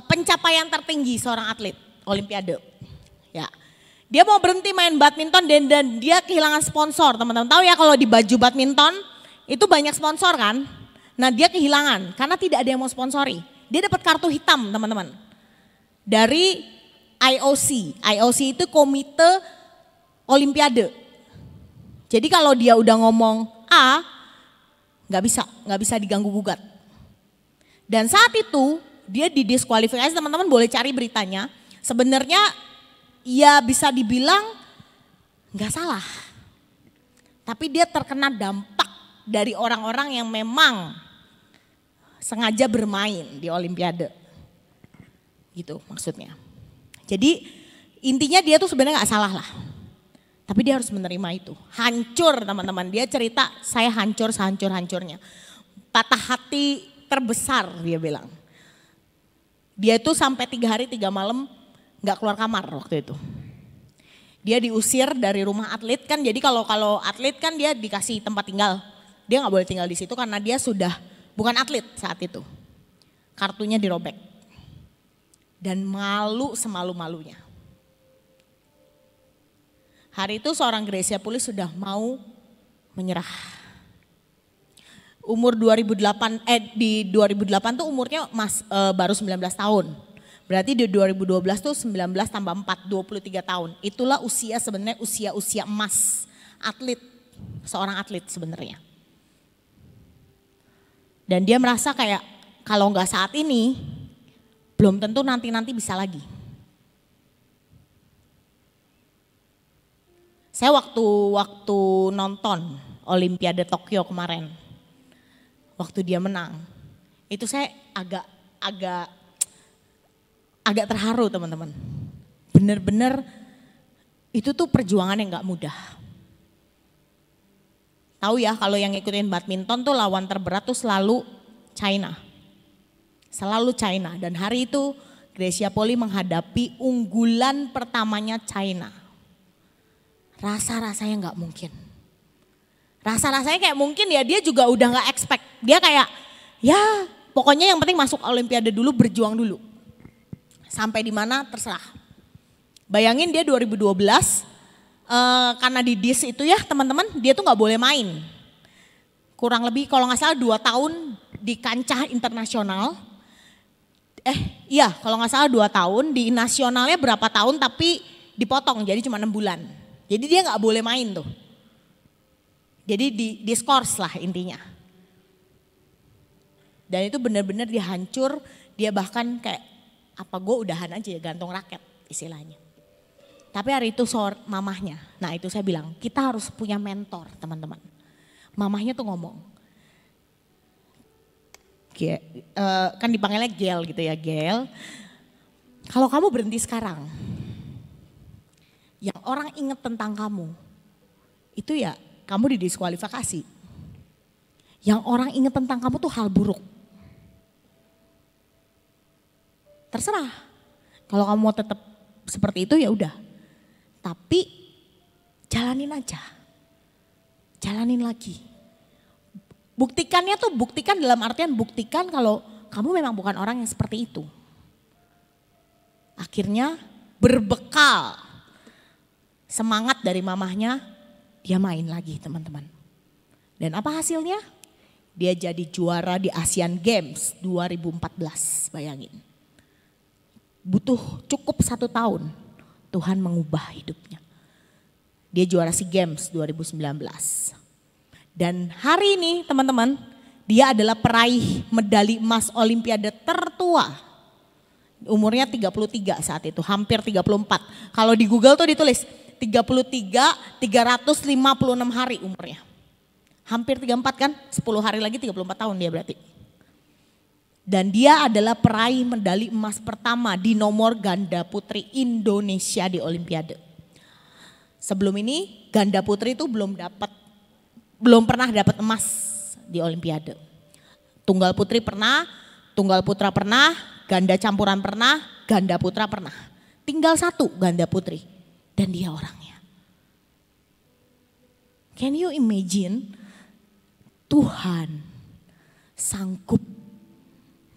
pencapaian tertinggi seorang atlet Olimpiade. Ya. Dia mau berhenti main badminton dan dia kehilangan sponsor. Teman-teman tahu ya kalau di baju badminton itu banyak sponsor kan. Nah dia kehilangan karena tidak ada yang mau sponsori. Dia dapat kartu hitam teman-teman. Dari IOC. IOC itu Komite Olimpiade. Jadi kalau dia udah ngomong A, nggak bisa diganggu gugat. Dan saat itu dia didiskualifikasi, teman-teman boleh cari beritanya. Sebenarnya ya bisa dibilang nggak salah. Tapi dia terkena dampak dari orang-orang yang memang sengaja bermain di Olimpiade. Gitu maksudnya. Jadi intinya dia tuh sebenarnya gak salah lah. Tapi dia harus menerima itu. Hancur teman-teman, dia cerita saya hancur sehancur-hancurnya. Patah hati terbesar dia bilang. Dia itu sampai 3 hari 3 malam gak keluar kamar waktu itu. Dia diusir dari rumah atlet kan, jadi kalau atlet kan dia dikasih tempat tinggal. Dia gak boleh tinggal di situ karena dia sudah bukan atlet saat itu. Kartunya dirobek. Dan malu semalu-malunya. Hari itu seorang Grecia Poli sudah mau menyerah. Umur 2008 tuh umurnya baru 19 tahun. Berarti di 2012 tuh 19 tambah 4, 23 tahun. Itulah usia sebenarnya usia emas atlet, seorang atlet sebenarnya. Dan dia merasa kayak kalau nggak saat ini, belum tentu nanti bisa lagi. Saya waktu nonton Olimpiade Tokyo kemarin, waktu dia menang, itu saya agak terharu teman-teman. Bener-bener itu tuh perjuangan yang gak mudah. Tahu ya kalau yang ngikutin badminton tuh lawan terberat tuh selalu China. Selalu China dan hari itu Grecia Poli menghadapi unggulan pertamanya China. Rasa-rasanya gak mungkin. Rasa-rasanya kayak mungkin ya dia juga udah gak expect. Dia kayak ya pokoknya yang penting masuk Olimpiade dulu, berjuang dulu. Sampai di mana terserah. Bayangin dia 2012 karena di DIS itu ya teman-teman dia tuh gak boleh main. Kurang lebih kalau gak salah 2 tahun di kancah internasional. Iya kalau gak salah 2 tahun, di nasionalnya berapa tahun tapi dipotong jadi cuma 6 bulan. Jadi dia gak boleh main tuh. Jadi diskors lah intinya. Dan itu benar-benar dia hancur, dia bahkan kayak apa gue udahan aja ya gantung raket istilahnya. Tapi hari itu mamahnya, nah itu saya bilang kita harus punya mentor teman-teman. Mamahnya tuh ngomong, kan dipanggilnya Gel gitu ya, Gel. Kalau kamu berhenti sekarang, yang orang ingat tentang kamu, itu ya kamu didiskualifikasi. Yang orang ingat tentang kamu tuh hal buruk. Terserah, kalau kamu mau tetap seperti itu ya udah. Tapi jalanin aja, jalanin lagi. Buktikannya tuh buktikan dalam artian buktikan kalau kamu memang bukan orang yang seperti itu. Akhirnya berbekal semangat dari mamahnya, dia main lagi teman-teman. Dan apa hasilnya? Dia jadi juara di Asian Games 2014, bayangin. Butuh cukup 1 tahun, Tuhan mengubah hidupnya. Dia juara SEA Games 2019. Dan hari ini teman-teman, dia adalah peraih medali emas Olimpiade tertua. Umurnya 33 saat itu, hampir 34. Kalau di Google tuh ditulis 356 hari umurnya. Hampir 34 kan, 10 hari lagi 34 tahun dia berarti. Dan dia adalah peraih medali emas pertama di nomor ganda putri Indonesia di Olimpiade. Sebelum ini ganda putri itu belum pernah dapat emas di Olimpiade. Tunggal putri pernah, tunggal putra pernah, ganda campuran pernah, ganda putra pernah. Tinggal 1 ganda putri dan dia orangnya. Can you imagine Tuhan sanggup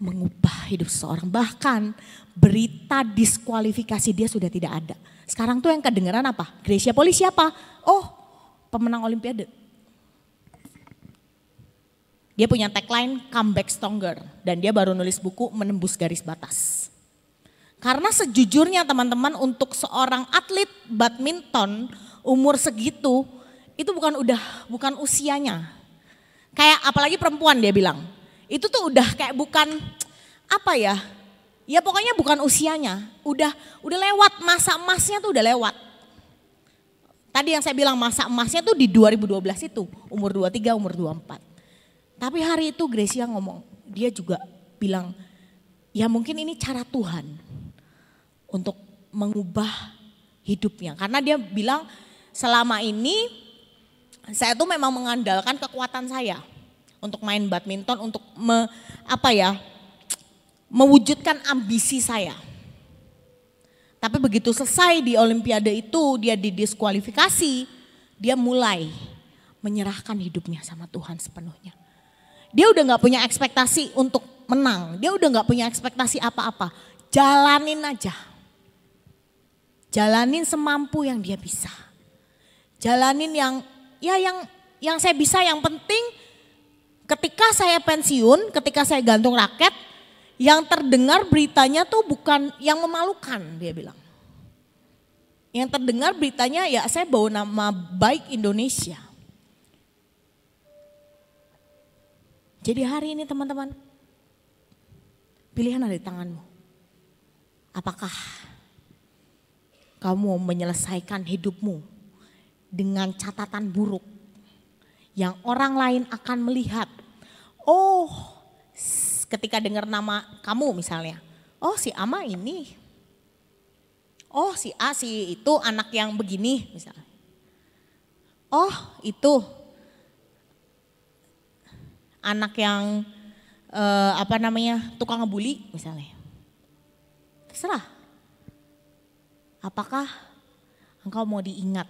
mengubah hidup seseorang. Bahkan berita diskualifikasi dia sudah tidak ada. Sekarang tuh yang kedengeran apa? Gracia Poli siapa? Oh, pemenang Olimpiade. Dia punya tagline Come Back Stronger. Dan dia baru nulis buku Menembus Garis Batas. Karena sejujurnya teman-teman untuk seorang atlet badminton umur segitu itu bukan usianya. Kayak apalagi perempuan dia bilang. Itu tuh udah kayak bukan apa ya? Ya pokoknya bukan usianya. Udah lewat masa emasnya tuh udah lewat. Tadi yang saya bilang masa emasnya tuh di 2012 itu. Umur 23, umur 24. Tapi hari itu Gracia ngomong, dia juga bilang, ya mungkin ini cara Tuhan untuk mengubah hidupnya. Karena dia bilang selama ini saya tuh memang mengandalkan kekuatan saya untuk main badminton, untuk mewujudkan ambisi saya. Tapi begitu selesai di Olimpiade itu dia didiskualifikasi, dia mulai menyerahkan hidupnya sama Tuhan sepenuhnya. Dia udah gak punya ekspektasi untuk menang. Dia udah gak punya ekspektasi apa-apa. Jalanin aja. Jalanin semampu yang dia bisa. Jalanin yang saya bisa. Yang penting ketika saya pensiun, ketika saya gantung raket, yang terdengar beritanya tuh bukan yang memalukan, dia bilang. Yang terdengar beritanya ya saya bawa nama baik Indonesia. Jadi hari ini teman-teman, pilihan ada di tanganmu. Apakah kamu menyelesaikan hidupmu dengan catatan buruk yang orang lain akan melihat? Oh, ketika dengar nama kamu misalnya, oh si Ama ini, oh si A si itu anak yang begini misalnya. Oh itu anak yang tukang ngebully misalnya. Terserah. Apakah engkau mau diingat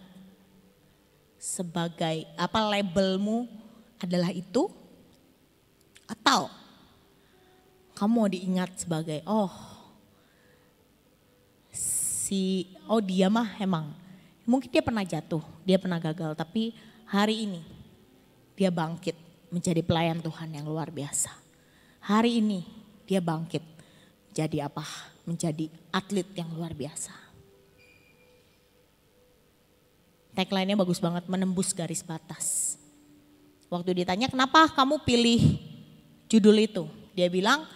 sebagai labelmu adalah itu? Atau kamu mau diingat sebagai dia mah emang mungkin dia pernah jatuh, dia pernah gagal, tapi hari ini dia bangkit menjadi pelayan Tuhan yang luar biasa. Hari ini dia bangkit jadi apa? Menjadi atlet yang luar biasa. Tagline-nya bagus banget, menembus garis batas. Waktu ditanya kenapa kamu pilih judul itu? Dia bilang,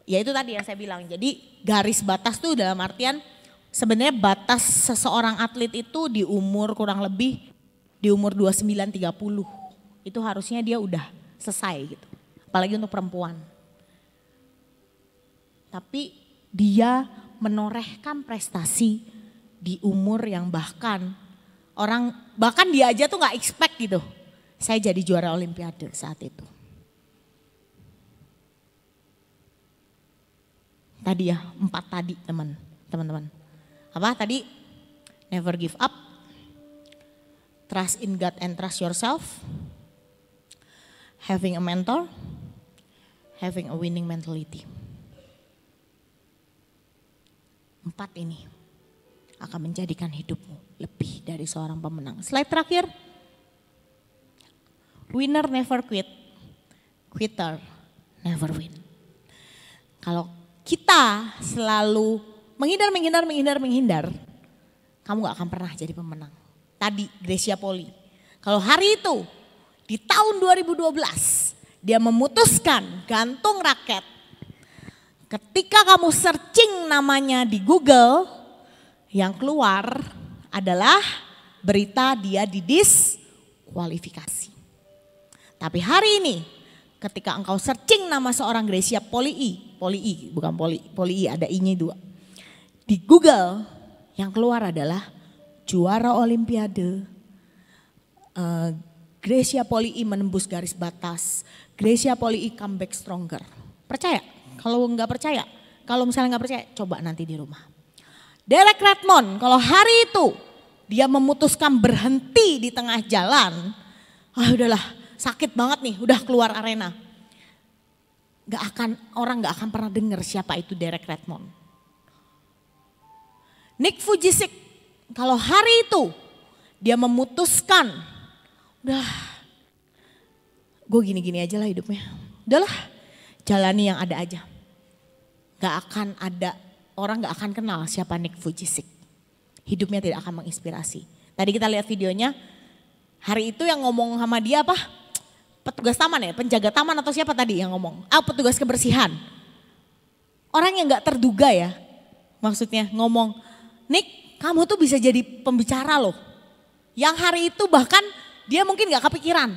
ya itu tadi yang saya bilang. Jadi garis batas tuh dalam artian sebenarnya batas seseorang atlet itu di umur kurang lebih di umur 29-30. Itu harusnya dia udah selesai gitu. Apalagi untuk perempuan. Tapi dia menorehkan prestasi di umur yang bahkan dia aja tuh gak expect gitu. Saya jadi juara Olimpiade saat itu. Tadi ya 4 tadi teman-teman. Apa tadi? Never give up. Trust in God and trust yourself. having a mentor, having a winning mentality. 4 ini akan menjadikan hidupmu lebih dari seorang pemenang. Slide terakhir. Winner never quit, quitter never win. Kalau kita selalu menghindar, kamu gak akan pernah jadi pemenang. Tadi Gracia Poli, kalau hari itu di tahun 2012 dia memutuskan gantung raket. Ketika kamu searching namanya di Google, yang keluar adalah berita dia didiskualifikasi. Tapi hari ini ketika engkau searching nama seorang Gracia Poli ada I-nya 2. Di Google yang keluar adalah juara Olimpiade, Gracia Poli menembus garis batas, Gracia Poli comeback stronger. Percaya? Kalau nggak percaya, kalau misalnya nggak percaya, coba nanti di rumah. Derek Redmond, kalau hari itu dia memutuskan berhenti di tengah jalan, udahlah sakit banget nih, udah keluar arena. Orang nggak akan pernah dengar siapa itu Derek Redmond. Nick Vujicic, kalau hari itu dia memutuskan, udah, gue gini-gini aja lah hidupnya. Udahlah, jalani yang ada aja. Orang gak akan kenal siapa Nick Vujicic. Hidupnya tidak akan menginspirasi. Tadi kita lihat videonya, hari itu yang ngomong sama dia apa? Petugas taman ya, penjaga taman atau siapa tadi yang ngomong? Petugas kebersihan. Orang yang gak terduga ya, maksudnya ngomong, Nick kamu tuh bisa jadi pembicara loh. Yang hari itu bahkan dia mungkin gak kepikiran.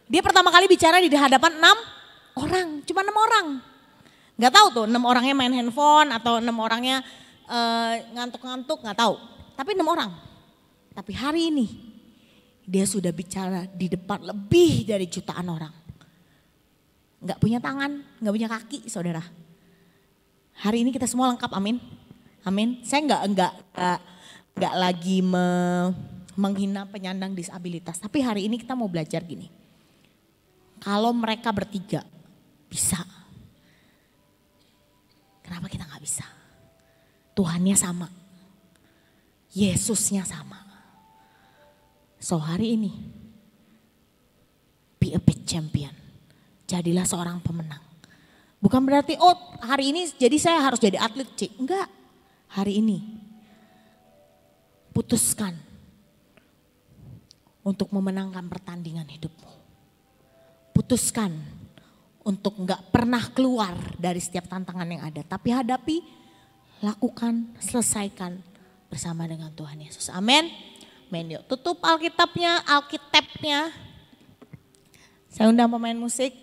Dia pertama kali bicara di hadapan 6 orang, cuma 6 orang. Gak tahu tuh 6 orangnya main handphone atau 6 orangnya ngantuk-ngantuk, gak tahu. Tapi 6 orang. Tapi hari ini dia sudah bicara di depan lebih dari jutaan orang. Gak punya tangan, gak punya kaki saudara. Hari ini kita semua lengkap, amin. Amin. Saya gak lagi menghina penyandang disabilitas. Tapi hari ini kita mau belajar gini. Kalau mereka bertiga bisa, kenapa kita gak bisa? Tuhannya sama, Yesusnya sama. So hari ini, be a big champion. Jadilah seorang pemenang. Bukan berarti, hari ini jadi saya harus jadi atlet, Cik. Enggak, hari ini putuskan untuk memenangkan pertandingan hidupmu. Putuskan untuk enggak pernah keluar dari setiap tantangan yang ada. Tapi hadapi, lakukan, selesaikan bersama dengan Tuhan Yesus. Amin. Amin. Yuk tutup Alkitabnya. Saya undang pemain musik.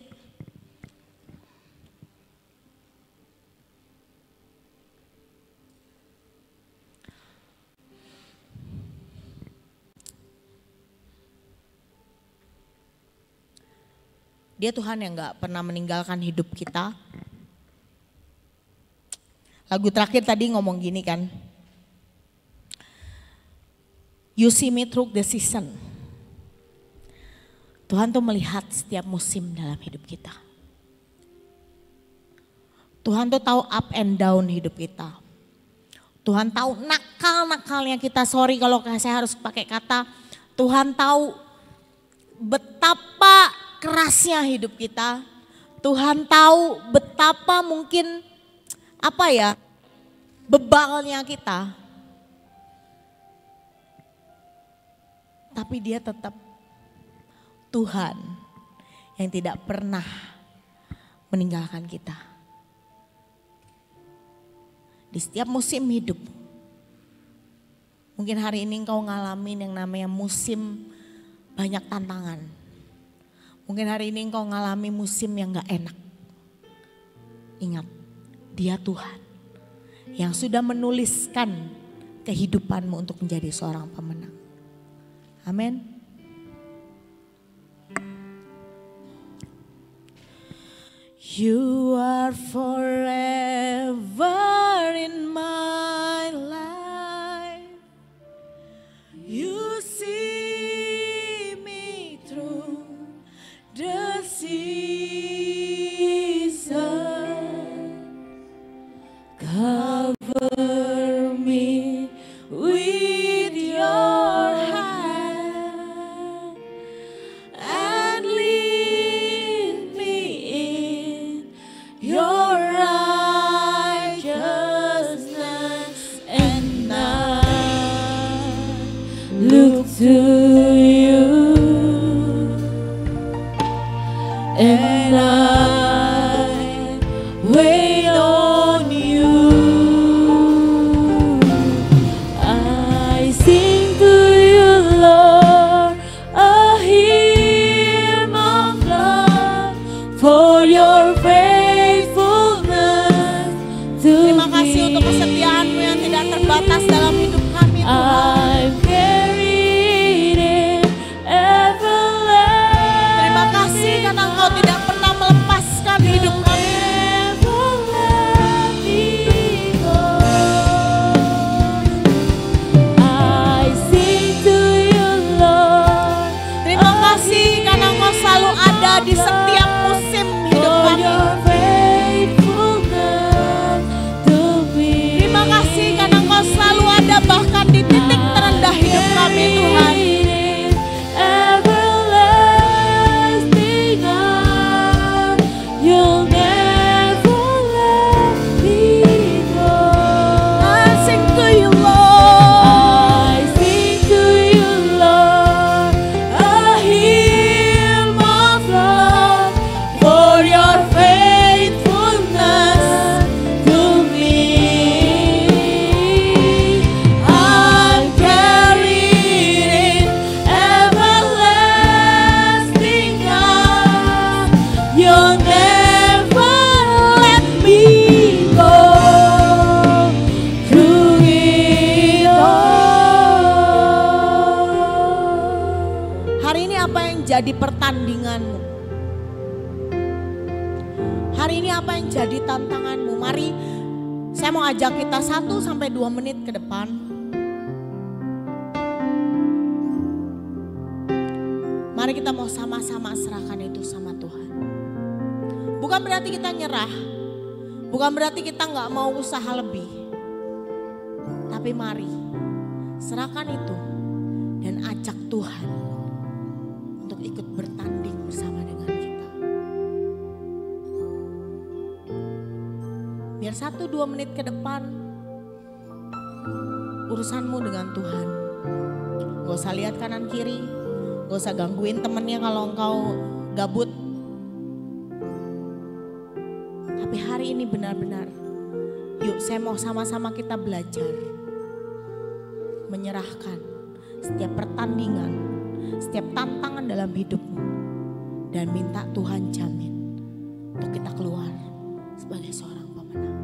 Dia Tuhan yang gak pernah meninggalkan hidup kita. Lagu terakhir tadi ngomong gini kan. You see me through the season. Tuhan tuh melihat setiap musim dalam hidup kita. Tuhan tuh tahu up and down hidup kita. Tuhan tahu nakal-nakalnya kita, sorry kalau saya harus pakai kata. Tuhan tahu betapa kerasnya hidup kita. Tuhan tahu betapa mungkin bebalnya kita. Tapi dia tetap Tuhan yang tidak pernah meninggalkan kita. Di setiap musim hidup. Mungkin hari ini engkau ngalamin yang namanya musim banyak tantangan. Mungkin hari ini engkau ngalami musim yang gak enak. Ingat, dia Tuhan yang sudah menuliskan kehidupanmu untuk menjadi seorang pemenang. Amin. You are forever in my life. You see me through the season, cover me with your hand and lead me in your righteousness, and I look to you, and I wait on you. I sing to you, Lord, a hymn of love for your faithfulness to Terima kasih untuk kesetiaan-Mu yang tidak terbatas dalam hidup kami, Tuhan. I'm carried in everlasting. Terima kasih karena Engkau tidak pernah melepaskan hidup kami. I sing to you, Lord. Terima kasih karena Engkau selalu ada di setiap musim hidup For kami. your faithfulness to me. Terima kasih karena Engkau selalu ada bahkan di titik terendah hidup kami, Tuhan. Everlasting love, you'll never let me go. I sing to you, Lord. I sing to you, Lord, a hymn of love for your faithfulness to me. I'm carried in everlasting love. You'll never let me go through it all. Hari ini apa yang jadi pertandinganmu? Hari ini apa yang jadi tantanganmu? Mari saya mau ajak kita 1-2 menit ke depan. Mari kita mau sama-sama serahkan itu sama Tuhan. Bukan berarti kita nyerah. Bukan berarti kita nggak mau usaha lebih. Tapi mari serahkan itu dan ajak Tuhan untuk ikut bertanding bersama dengan kita. Biar 1-2 menit ke depan urusanmu dengan Tuhan. Gak usah lihat kanan kiri, gak usah gangguin temennya kalau engkau gabut. Tapi hari ini benar-benar, yuk saya mau sama-sama kita belajar menyerahkan setiap pertandingan, setiap tantangan dalam hidupmu, dan minta Tuhan jamin untuk kita keluar sebagai seorang pemenang.